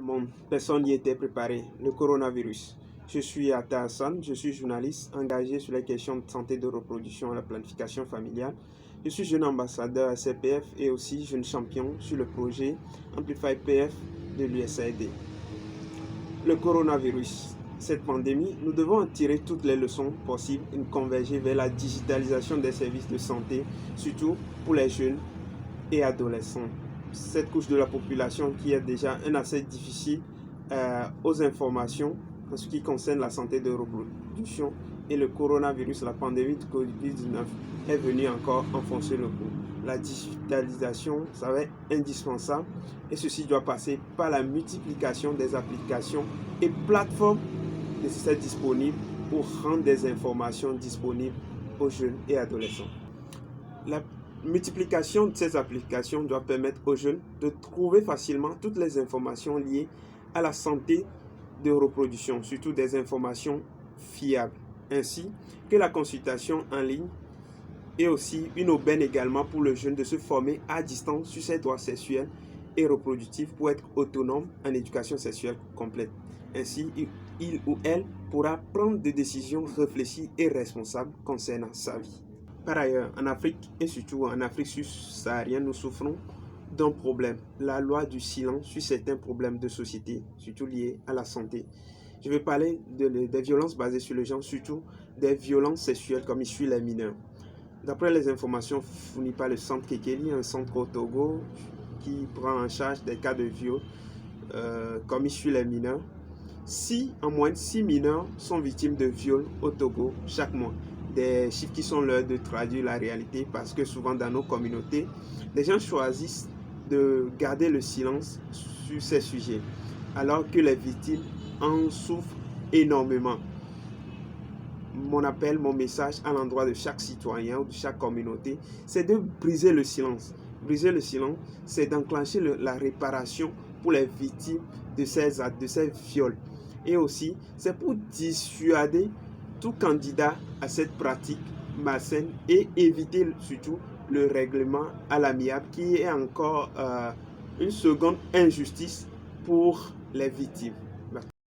Bon, personne n'y était préparé, le coronavirus. Je suis Atta Hassan, je suis journaliste engagé sur les questions de santé de reproduction et la planification familiale. Je suis jeune ambassadeur à CPF et aussi jeune champion sur le projet Amplify PF de l'USAID. Le coronavirus, cette pandémie, nous devons en tirer toutes les leçons possibles et converger vers la digitalisation des services de santé, surtout pour les jeunes et adolescents. Cette couche de la population qui est déjà un accès difficile aux informations en ce qui concerne la santé de reproduction, et le coronavirus, la pandémie de Covid-19 est venue encore enfoncer le coup. La digitalisation, ça va être indispensable et ceci doit passer par la multiplication des applications et plateformes nécessaires disponibles pour rendre des informations disponibles aux jeunes et adolescents. La multiplication de ces applications doit permettre aux jeunes de trouver facilement toutes les informations liées à la santé de reproduction, surtout des informations fiables, ainsi que la consultation en ligne et aussi une aubaine également pour le jeune de se former à distance sur ses droits sexuels et reproductifs pour être autonome en éducation sexuelle complète. Ainsi, il ou elle pourra prendre des décisions réfléchies et responsables concernant sa vie. Par ailleurs, en Afrique et surtout en Afrique subsaharienne, nous souffrons d'un problème, la loi du silence sur certains problèmes de société, surtout liés à la santé. Je vais parler des violences basées sur le genre, surtout des violences sexuelles commises sur les mineurs. D'après les informations fournies par le centre Kekeli, un centre au Togo qui prend en charge des cas de viol commis sur les mineurs, en moyenne 6 mineurs sont victimes de viols au Togo chaque mois. Des chiffres qui sont l'heure de traduire la réalité parce que souvent dans nos communautés, les gens choisissent de garder le silence sur ces sujets alors que les victimes en souffrent énormément. Mon appel, mon message à l'endroit de chaque citoyen ou de chaque communauté, c'est de briser le silence. Briser le silence, c'est d'enclencher la réparation pour les victimes de ces viols. Et aussi, c'est pour dissuader tout candidat à cette pratique malsaine et éviter surtout le règlement à l'amiable qui est encore une seconde injustice pour les victimes.